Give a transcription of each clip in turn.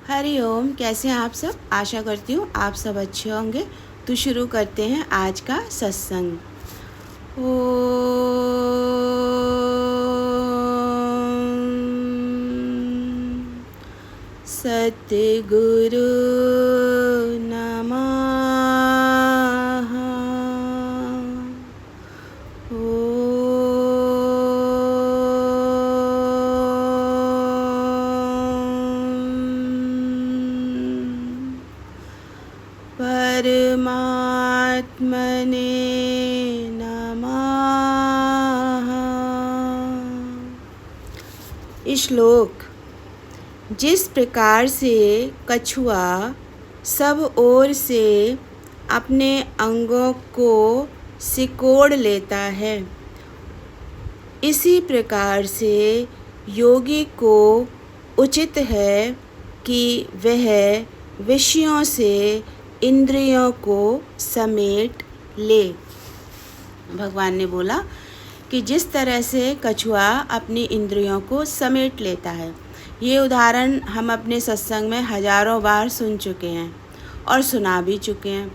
हरि ओम। कैसे हैं आप सब? आशा करती हूँ आप सब अच्छे होंगे। तो शुरू करते हैं आज का सत्संग। ओम सतगुरु नमः। परमात्मने नमः। श्लोक। जिस प्रकार से कछुआ सब ओर से अपने अंगों को सिकोड़ लेता है, इसी प्रकार से योगी को उचित है कि वह विषयों से इंद्रियों को समेट ले। भगवान ने बोला कि जिस तरह से कछुआ अपनी इंद्रियों को समेट लेता है, ये उदाहरण हम अपने सत्संग में हजारों बार सुन चुके हैं और सुना भी चुके हैं,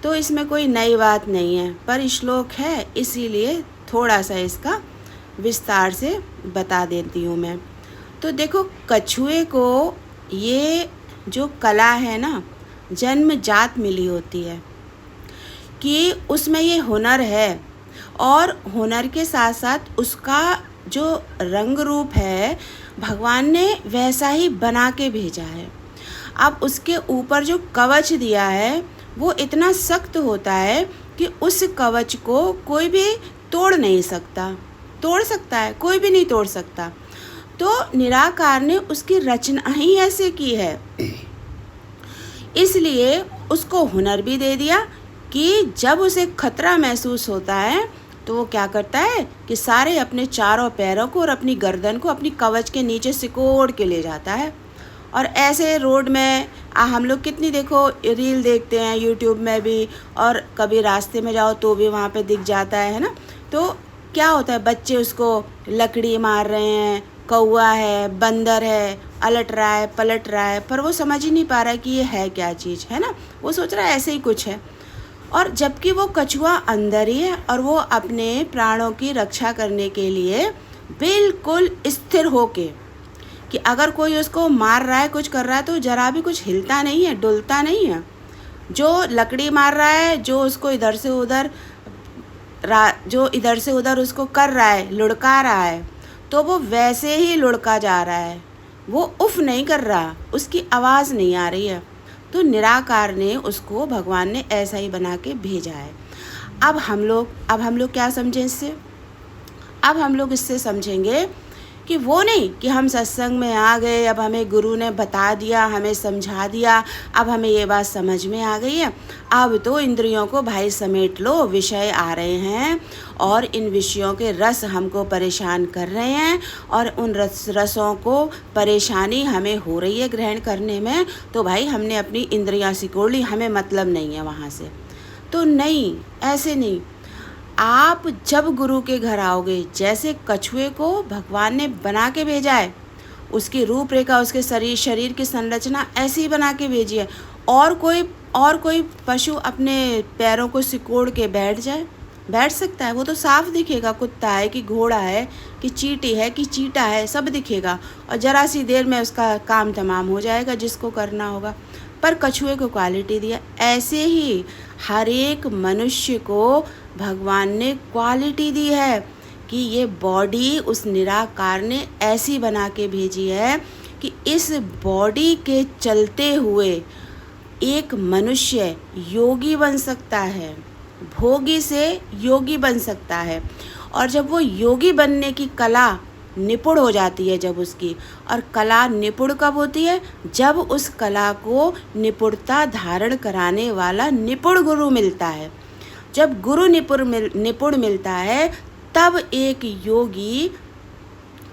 तो इसमें कोई नई बात नहीं है। पर श्लोक है इसीलिए थोड़ा सा इसका विस्तार से बता देती हूँ मैं। तो देखो, कछुए को ये जो कला है ना, जन्मजात मिली होती है कि उसमें ये हुनर है, और हुनर के साथ साथ उसका जो रंग रूप है भगवान ने वैसा ही बना के भेजा है। अब उसके ऊपर जो कवच दिया है वो इतना सख्त होता है कि उस कवच को कोई भी तोड़ नहीं सकता। तोड़ सकता है? कोई भी नहीं तोड़ सकता। तो निराकार ने उसकी रचना ही ऐसे की है, इसलिए उसको हुनर भी दे दिया कि जब उसे खतरा महसूस होता है तो वो क्या करता है कि सारे अपने चारों पैरों को और अपनी गर्दन को अपनी कवच के नीचे सिकोड़ के ले जाता है। और ऐसे रोड में हम लोग कितनी देखो रील देखते हैं यूट्यूब में भी, और कभी रास्ते में जाओ तो भी वहाँ पे दिख जाता है ना। तो क्या होता है, बच्चे उसको लकड़ी मार रहे हैं, कौवा है, बंदर है, अलट रहा है, पलट रहा है, पर वो समझ ही नहीं पा रहा है कि ये है क्या चीज़, है ना। वो सोच रहा है ऐसे ही कुछ है, और जबकि वो कछुआ अंदर ही है और वो अपने प्राणों की रक्षा करने के लिए बिल्कुल स्थिर होके कि अगर कोई उसको मार रहा है, कुछ कर रहा है, तो जरा भी कुछ हिलता नहीं है, डुलता नहीं है। जो लकड़ी मार रहा है, जो उसको इधर से उधर उसको कर रहा है, लुढ़का रहा है, तो वो वैसे ही लुढ़का जा रहा है, वो उफ नहीं कर रहा, उसकी आवाज़ नहीं आ रही है। तो निराकार ने उसको, भगवान ने ऐसा ही बना के भेजा है। अब हम लोग क्या समझें इससे? अब हम लोग इससे समझेंगे कि वो नहीं कि हम सत्संग में आ गए, अब हमें गुरु ने बता दिया, हमें समझा दिया, अब हमें ये बात समझ में आ गई है, अब तो इंद्रियों को भाई समेट लो, विषय आ रहे हैं और इन विषयों के रस हमको परेशान कर रहे हैं, और उन रसों को परेशानी हमें हो रही है ग्रहण करने में, तो भाई हमने अपनी इंद्रियां सिकोड़ ली, हमें मतलब नहीं है वहाँ से। तो नहीं, ऐसे नहीं। आप जब गुरु के घर आओगे, जैसे कछुए को भगवान ने बना के भेजा है, उसकी रूपरेखा, उसके शरीर की संरचना ऐसी ही बना के भेजी है। और कोई पशु अपने पैरों को सिकोड़ के बैठ सकता है? वो तो साफ दिखेगा, कुत्ता है कि घोड़ा है कि चींटी है कि चीटा है, सब दिखेगा, और जरा सी देर में उसका काम तमाम हो जाएगा जिसको करना होगा। पर कछुए को क्वालिटी दिया। ऐसे ही हर एक मनुष्य को भगवान ने क्वालिटी दी है कि ये बॉडी उस निराकार ने ऐसी बना के भेजी है कि इस बॉडी के चलते हुए एक मनुष्य योगी बन सकता है, भोगी से योगी बन सकता है। और जब वो योगी बनने की कला निपुण हो जाती है, जब उसकी, और कला निपुण कब होती है? जब उस कला को निपुणता धारण कराने वाला निपुण गुरु मिलता है। जब गुरु निपुण मिलता है, तब एक योगी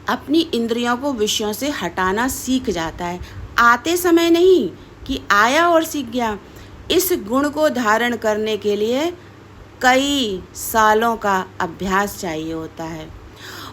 अपनी इंद्रियों को विषयों से हटाना सीख जाता है। आते समय नहीं कि आया और सीख गया। इस गुण को धारण करने के लिए कई सालों का अभ्यास चाहिए होता है।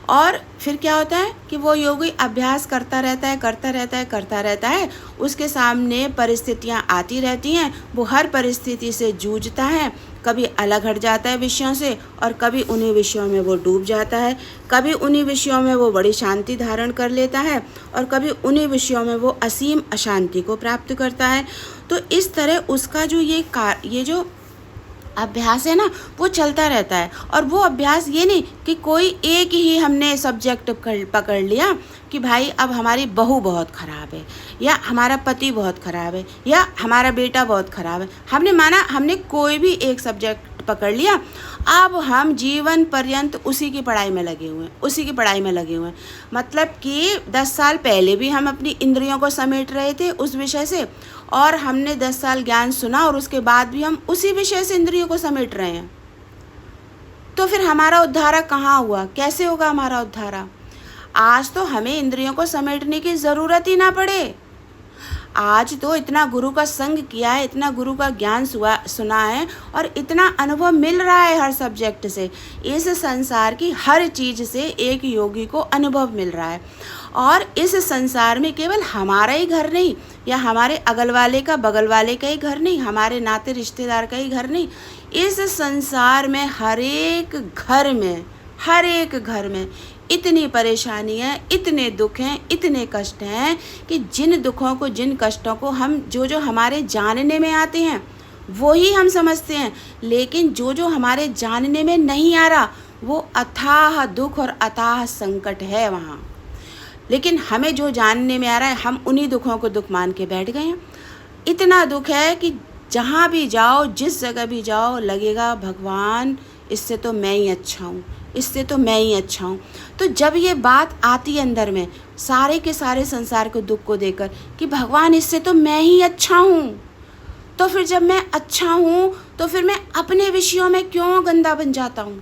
और फिर क्या होता है कि वो योगी अभ्यास करता रहता है, उसके सामने परिस्थितियाँ आती रहती हैं, वो हर परिस्थिति से जूझता है, कभी अलग हट जाता है विषयों से और कभी उन्हीं विषयों में वो डूब जाता है, कभी उन्हीं विषयों में वो बड़ी शांति धारण कर लेता है और कभी उन्हीं विषयों में वो असीम अशांति को प्राप्त करता है। तो इस तरह उसका जो ये जो अभ्यास है ना, वो चलता रहता है। और वो अभ्यास ये नहीं कि कोई एक ही हमने सब्जेक्ट पकड़ लिया कि भाई अब हमारी बहू बहुत ख़राब है या हमारा पति बहुत ख़राब है या हमारा बेटा बहुत ख़राब है। हमने कोई भी एक सब्जेक्ट पकड़ लिया, अब हम जीवन पर्यंत उसी की पढ़ाई में लगे हुए हैं। मतलब कि 10 साल पहले भी हम अपनी इंद्रियों को समेट रहे थे उस विषय से, और हमने 10 साल ज्ञान सुना और उसके बाद भी हम उसी विषय से इंद्रियों को समेट रहे हैं। तो फिर हमारा उद्धारा कहाँ हुआ? कैसे होगा हमारा उद्धारा? आज तो हमें इंद्रियों को समेटने की ज़रूरत ही ना पड़े। आज तो इतना गुरु का संग किया है, इतना गुरु का ज्ञान सुना है और इतना अनुभव मिल रहा है हर सब्जेक्ट से। इस संसार की हर चीज़ से एक योगी को अनुभव मिल रहा है। और इस संसार में केवल हमारा ही घर नहीं या हमारे अगल वाले का बगल वाले का ही घर नहीं, हमारे नाते रिश्तेदार का ही घर नहीं, इस संसार में हर एक घर में इतनी परेशानी है, इतने दुख हैं, इतने कष्ट हैं कि जिन दुखों को, जिन कष्टों को हम जो हमारे जानने में आते हैं वो ही हम समझते हैं, लेकिन जो हमारे जानने में नहीं आ रहा वो अथाह दुख और अथाह संकट है वहाँ। लेकिन हमें जो जानने में आ रहा है हम उन्हीं दुखों को दुख मान के बैठ गए हैं। इतना दुख है कि जहाँ भी जाओ, जिस जगह भी जाओ, लगेगा भगवान इससे तो मैं ही अच्छा हूँ, इससे तो मैं ही अच्छा हूँ। तो जब ये बात आती है अंदर में सारे के सारे संसार को दुख को देकर कि भगवान इससे तो मैं ही अच्छा हूँ, तो फिर जब मैं अच्छा हूँ तो फिर मैं अपने विषयों में क्यों गंदा बन जाता हूँ?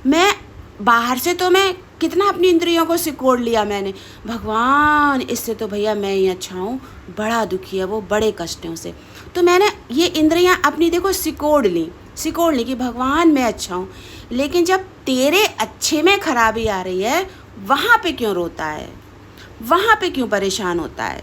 मैं बाहर से तो मैं कितना अपनी इंद्रियों को सिकोड़ लिया मैंने, भगवान इससे तो भैया मैं ही अच्छा हूँ, बड़ा दुखी है वो, बड़े कष्टों से। तो मैंने ये इंद्रियाँ अपनी देखो सिकोड़ ली कि भगवान मैं अच्छा हूँ। लेकिन जब तेरे अच्छे में खराबी आ रही है वहाँ पे क्यों रोता है, वहाँ पे क्यों परेशान होता है?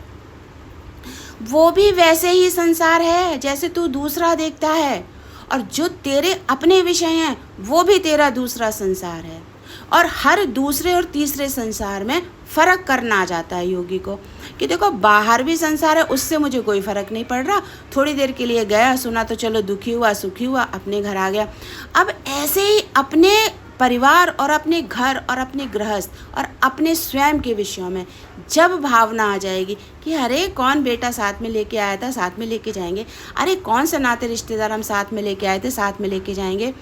वो भी वैसे ही संसार है जैसे तू दूसरा देखता है, और जो तेरे अपने विषय हैं वो भी तेरा दूसरा संसार है। और हर दूसरे और तीसरे संसार में फ़र्क करना आ जाता है योगी को कि देखो बाहर भी संसार है, उससे मुझे कोई फ़र्क नहीं पड़ रहा, थोड़ी देर के लिए गया, सुना तो चलो दुखी हुआ सुखी हुआ, अपने घर आ गया। अब ऐसे ही अपने परिवार और अपने घर और अपने गृहस्थ और अपने स्वयं के विषयों में जब भावना आ जाएगी कि अरे कौन बेटा साथ में लेके आया था, साथ में लेके जाएंगे, अरे कौन सा नाते रिश्तेदार हम साथ में लेके आए थे, साथ में लेके जाएंगे।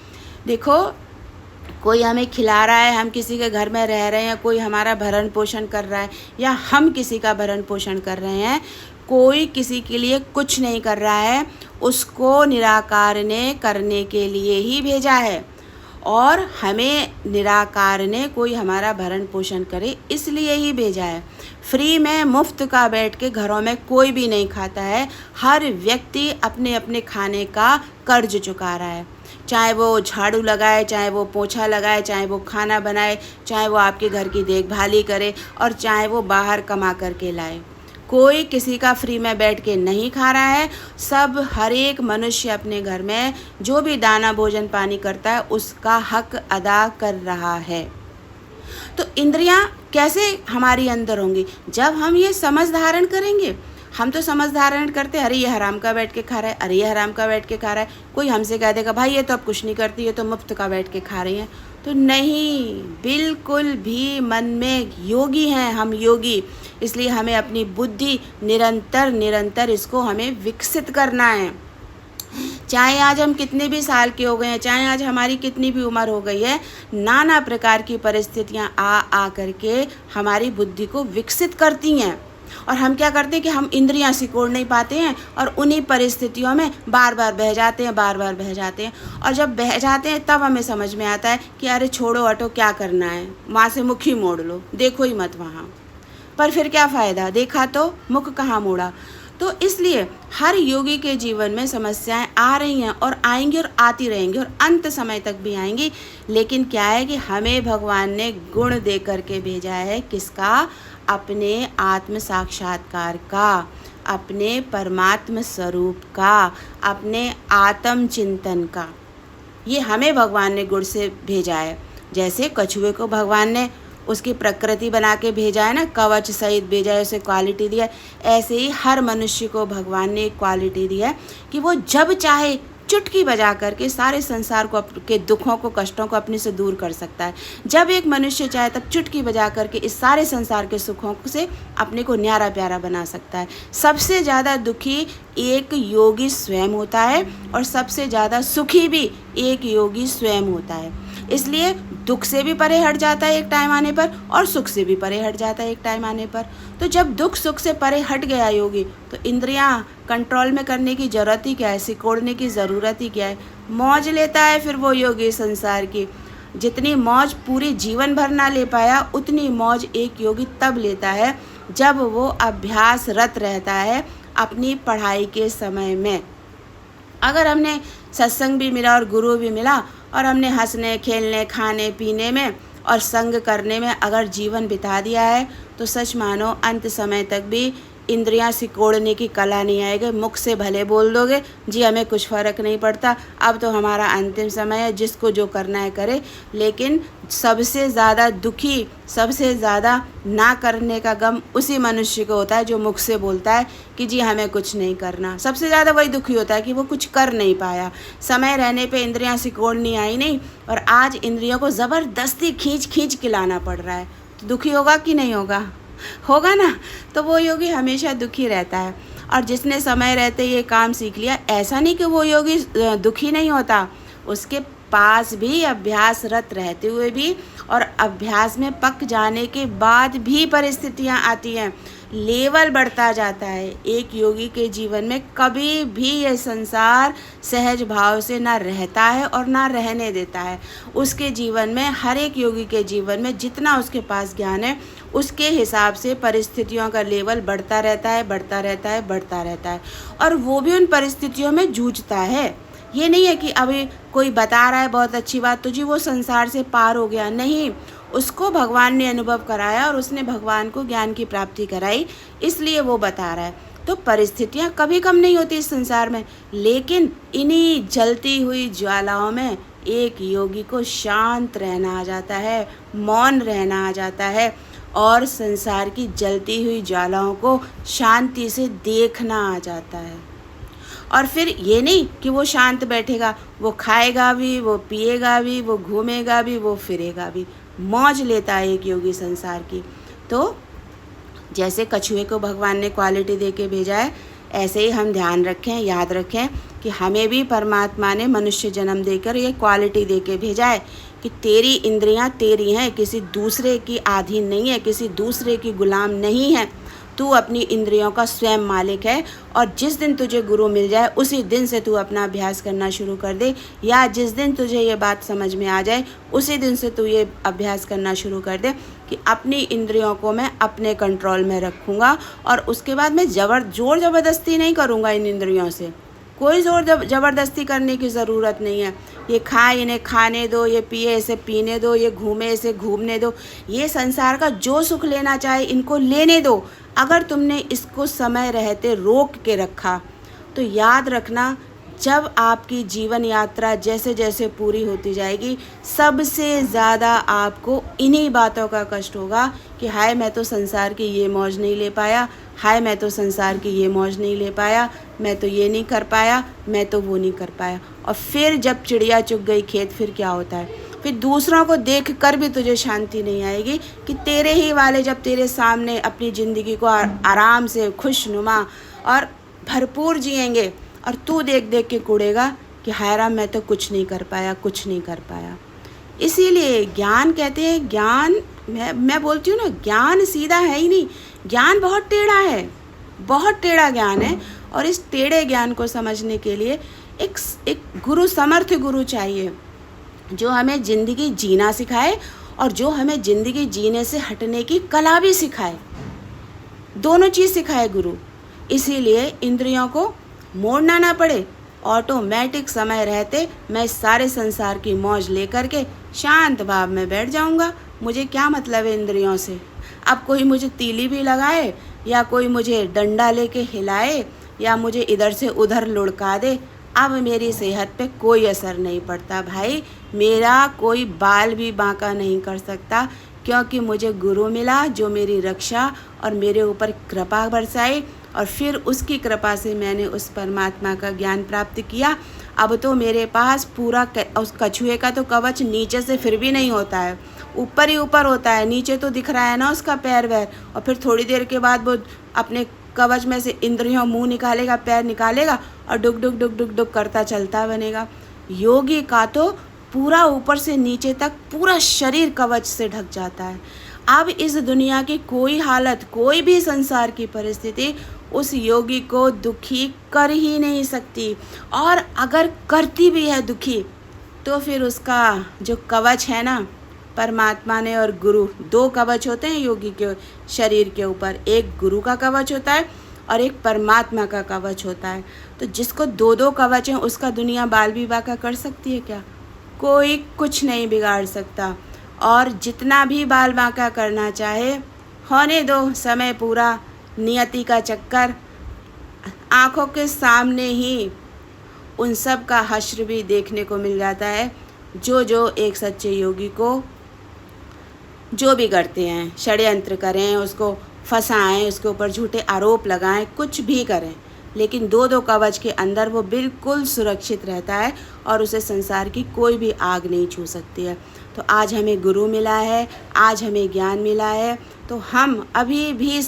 देखो कोई हमें खिला रहा है, हम किसी के घर में रह रहे हैं, कोई हमारा भरण पोषण कर रहा है या हम किसी का भरण पोषण कर रहे हैं, कोई किसी के लिए कुछ नहीं कर रहा है, उसको निराकार ने करने के लिए ही भेजा है। और हमें निराकार ने कोई हमारा भरण पोषण करे इसलिए ही भेजा है। फ्री में मुफ्त का बैठ के घरों में कोई भी नहीं खाता है, हर व्यक्ति अपने अपने खाने का कर्ज चुका रहा है। चाहे वो झाड़ू लगाए, चाहे वो पोछा लगाए, चाहे वो खाना बनाए, चाहे वो आपके घर की देखभाल ही करे और चाहे वो बाहर कमा करके लाए, कोई किसी का फ्री में बैठ के नहीं खा रहा है। सब हर एक मनुष्य अपने घर में जो भी दाना भोजन पानी करता है उसका हक अदा कर रहा है। तो इंद्रियां कैसे हमारी अंदर होंगी? जब हम ये समझ धारण करेंगे। हम तो समझ धारण करते, अरे ये हराम का बैठ के खा रहा है, अरे ये हराम का बैठ के खा रहा है। कोई हमसे कह देगा भाई ये तो अब कुछ नहीं करती, ये तो मुफ्त का बैठ के खा रही हैं। तो नहीं, बिल्कुल भी मन में योगी हैं हम, योगी। इसलिए हमें अपनी बुद्धि निरंतर इसको हमें विकसित करना है। चाहे आज हम कितने भी साल के हो गए हैं, चाहे आज हमारी कितनी भी उम्र हो गई है, नाना प्रकार की परिस्थितियाँ आ करके हमारी बुद्धि को विकसित करती हैं। और हम क्या करते हैं कि हम इंद्रियां सिकोड़ नहीं पाते हैं और उन्हीं परिस्थितियों में बार बार बह जाते हैं। और जब बह जाते हैं तब हमें समझ में आता है कि अरे छोड़ो हटो, क्या करना है, वहाँ से मुख ही मोड़ लो, देखो ही मत वहाँ। पर फिर क्या फ़ायदा, देखा तो मुख कहाँ मोड़ा। तो इसलिए हर योगी के जीवन में समस्याएं आ रही हैं और आएंगी और आती रहेंगी और अंत समय तक भी आएंगी। लेकिन क्या है कि हमें भगवान ने गुण दे करके भेजा है, किसका? अपने आत्म साक्षात्कार का, अपने परमात्म स्वरूप का, अपने आत्म चिंतन का। ये हमें भगवान ने गुण से भेजा है। जैसे कछुए को भगवान ने उसकी प्रकृति बना के भेजा है ना, कवच सहित भेजा है, उसे क्वालिटी दिया है। ऐसे ही हर मनुष्य को भगवान ने एक क्वालिटी दी है कि वो जब चाहे चुटकी बजा करके सारे संसार को के दुखों को, कष्टों को अपने से दूर कर सकता है। जब एक मनुष्य चाहे तब चुटकी बजा करके इस सारे संसार के सुखों से अपने को न्यारा प्यारा बना सकता है। सबसे ज़्यादा दुखी एक योगी स्वयं होता है और सबसे ज़्यादा सुखी भी एक योगी स्वयं होता है। इसलिए दुख से भी परे हट जाता है एक टाइम आने पर और सुख से भी परे हट जाता है एक टाइम आने पर। तो जब दुख सुख से परे हट गया योगी, तो इंद्रियां कंट्रोल में करने की ज़रूरत ही क्या है, सिकोड़ने की ज़रूरत ही क्या है। मौज लेता है फिर वो योगी संसार की। जितनी मौज पूरी जीवन भर ना ले पाया, उतनी मौज एक योगी तब लेता है जब वो अभ्यासरत रहता है अपनी पढ़ाई के समय में। अगर हमने सत्संग भी मिला और गुरु भी मिला और हमने हंसने, खेलने, खाने पीने में और संग करने में अगर जीवन बिता दिया है, तो सच मानो अंत समय तक भी इंद्रियां सिकोड़ने की कला नहीं आएगी। मुख से भले बोल दोगे जी हमें कुछ फ़र्क नहीं पड़ता, अब तो हमारा अंतिम समय है, जिसको जो करना है करे। लेकिन सबसे ज़्यादा दुखी, सबसे ज़्यादा ना करने का गम उसी मनुष्य को होता है जो मुख से बोलता है कि जी हमें कुछ नहीं करना। सबसे ज़्यादा वही दुखी होता है कि वो कुछ कर नहीं पाया, समय रहने पे इंद्रियां सिकोड़नी आई नहीं और आज इंद्रियों को ज़बरदस्ती खींच के लाना पड़ रहा है। तो दुखी होगा कि नहीं होगा? होगा ना। तो वो योगी हमेशा दुखी रहता है। और जिसने समय रहते ये काम सीख लिया, ऐसा नहीं कि वो योगी दुखी नहीं होता, उसके पास भी अभ्यासरत रहते हुए भी और अभ्यास में पक जाने के बाद भी परिस्थितियां आती हैं, लेवल बढ़ता जाता है। एक योगी के जीवन में कभी भी ये संसार सहज भाव से ना रहता है और ना रहने देता है। उसके जीवन में, हर एक योगी के जीवन में जितना उसके पास ज्ञान है, उसके हिसाब से परिस्थितियों का लेवल बढ़ता रहता है, बढ़ता रहता है, बढ़ता रहता है। और वो भी उन परिस्थितियों में जूझता है। ये नहीं है कि अभी कोई बता रहा है बहुत अच्छी बात तो जी वो संसार से पार हो गया, नहीं। उसको भगवान ने अनुभव कराया और उसने भगवान को ज्ञान की प्राप्ति कराई, इसलिए वो बता रहा है। तो परिस्थितियाँ कभी कम नहीं होती इस संसार में, लेकिन इन्हीं जलती हुई ज्वालाओं में एक योगी को शांत रहना आ जाता है, मौन रहना आ जाता है और संसार की जलती हुई ज्वालाओं को शांति से देखना आ जाता है। और फिर ये नहीं कि वो शांत बैठेगा, वो खाएगा भी, वो पिएगा भी, वो घूमेगा भी, वो फिरेगा भी, मौज लेता है एक योगी संसार की। तो जैसे कछुए को भगवान ने क्वालिटी दे के भेजा है, ऐसे ही हम ध्यान रखें, याद रखें कि हमें भी परमात्मा ने मनुष्य जन्म देकर ये क्वालिटी दे के भेजा है कि तेरी इंद्रियां तेरी हैं, किसी दूसरे की अधीन नहीं है, किसी दूसरे की गुलाम नहीं है। तू अपनी इंद्रियों का स्वयं मालिक है। और जिस दिन तुझे गुरु मिल जाए उसी दिन से तू अपना अभ्यास करना शुरू कर दे, या जिस दिन तुझे ये बात समझ में आ जाए उसी दिन से तू ये अभ्यास करना शुरू कर दे कि अपनी इंद्रियों को मैं अपने कंट्रोल में रखूँगा और उसके बाद मैं जोर ज़बरदस्ती नहीं करूँगा इन इंद्रियों से। कोई ज़ोर ज़बरदस्ती करने की ज़रूरत नहीं है। ये खाए इन्हें खाने दो, ये पिए इसे पीने दो, ये घूमे इसे घूमने दो, ये संसार का जो सुख लेना चाहे इनको लेने दो। अगर तुमने इसको समय रहते रोक के रखा तो याद रखना, जब आपकी जीवन यात्रा जैसे जैसे पूरी होती जाएगी, सबसे ज़्यादा आपको इन्हीं बातों का कष्ट होगा कि हाय मैं तो संसार की ये मौज नहीं ले पाया, हाय मैं तो संसार की ये मौज नहीं ले पाया, मैं तो ये नहीं कर पाया, मैं तो वो नहीं कर पाया। और फिर जब चिड़िया चुग गई खेत, फिर क्या होता है? फिर दूसरों को देख कर भी तुझे शांति नहीं आएगी कि तेरे ही वाले जब तेरे सामने अपनी ज़िंदगी को आराम से खुशनुमा और भरपूर जिएंगे और तू देख देख के कूड़ेगा कि हाय राम मैं तो कुछ नहीं कर पाया, कुछ नहीं कर पाया। इसीलिए ज्ञान कहते हैं, ज्ञान मैं बोलती हूँ ना, ज्ञान सीधा है ही नहीं, ज्ञान बहुत टेढ़ा है, बहुत टेढ़ा ज्ञान है। और इस टेढ़े ज्ञान को समझने के लिए एक गुरु, समर्थ गुरु चाहिए जो हमें ज़िंदगी जीना सिखाए और जो हमें ज़िंदगी जीने से हटने की कला भी सिखाए। दोनों चीज़ सिखाए गुरु। इसीलिए इंद्रियों को मोड़ना ना पड़े। ऑटोमेटिक समय रहते मैं इस सारे संसार की मौज लेकर के शांत भाव में बैठ जाऊंगा। मुझे क्या मतलब है इंद्रियों से। अब कोई मुझे तीली भी लगाए या कोई मुझे डंडा लेके हिलाए या मुझे इधर से उधर लुढ़का दे, अब मेरी सेहत पे कोई असर नहीं पड़ता भाई। मेरा कोई बाल भी बांका नहीं कर सकता, क्योंकि मुझे गुरु मिला जो मेरी रक्षा और मेरे ऊपर कृपा बरसाई, और फिर उसकी कृपा से मैंने उस परमात्मा का ज्ञान प्राप्त किया। अब तो मेरे पास पूरा उस कछुए का तो कवच नीचे से फिर भी नहीं होता है, ऊपर ही ऊपर होता है। नीचे तो दिख रहा है ना उसका पैर वैर, और फिर थोड़ी देर के बाद वो अपने कवच में से इंद्रियों मुंह निकालेगा, पैर निकालेगा और डुक डुक डुक डुक डुक करता चलता बनेगा। योगी का तो पूरा ऊपर से नीचे तक पूरा शरीर कवच से ढक जाता है। अब इस दुनिया की कोई हालत, कोई भी संसार की परिस्थिति उस योगी को दुखी कर ही नहीं सकती, और अगर करती भी है दुखी तो फिर उसका जो कवच है ना, परमात्मा ने और गुरु, दो कवच होते हैं योगी के शरीर के ऊपर, एक गुरु का कवच होता है और एक परमात्मा का कवच होता है। तो जिसको दो दो कवच हैं उसका दुनिया बाल विवाह का कर सकती है क्या? कोई कुछ नहीं बिगाड़ सकता। और जितना भी बाल बांका करना चाहे होने दो, समय पूरा, नियति का चक्कर, आँखों के सामने ही उन सब का हश्र भी देखने को मिल जाता है। जो एक सच्चे योगी को जो भी करते हैं, षड्यंत्र करें, उसको फंसाएं, उसके ऊपर झूठे आरोप लगाएं, कुछ भी करें, लेकिन दो दो कवच के अंदर वो बिल्कुल सुरक्षित रहता है और उसे संसार की कोई भी आग नहीं छू सकती है। तो आज हमें गुरु मिला है, आज हमें ज्ञान मिला है, तो हम अभी भी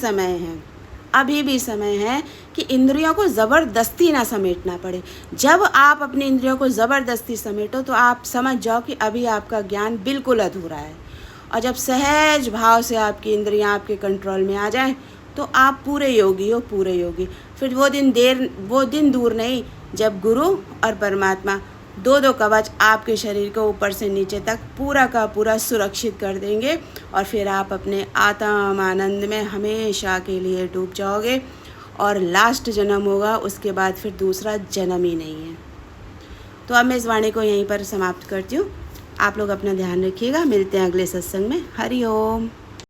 समय है कि इंद्रियों को ज़बरदस्ती ना समेटना पड़े। जब आप अपनी इंद्रियों को ज़बरदस्ती समेटो तो आप समझ जाओ कि अभी आपका ज्ञान बिल्कुल अधूरा है। और जब सहज भाव से आपकी इंद्रियां आपके कंट्रोल में आ जाएं तो आप पूरे योगी हो, पूरे योगी। फिर वो दिन दूर नहीं जब गुरु और परमात्मा दो दो कवच आपके शरीर को ऊपर से नीचे तक पूरा का पूरा सुरक्षित कर देंगे, और फिर आप अपने आत्म आनंद में हमेशा के लिए डूब जाओगे, और लास्ट जन्म होगा, उसके बाद फिर दूसरा जन्म ही नहीं है। तो अब मैं इस वाणी को यहीं पर समाप्त करती हूँ। आप लोग अपना ध्यान रखिएगा, मिलते हैं अगले सत्संग में। हरि ओम।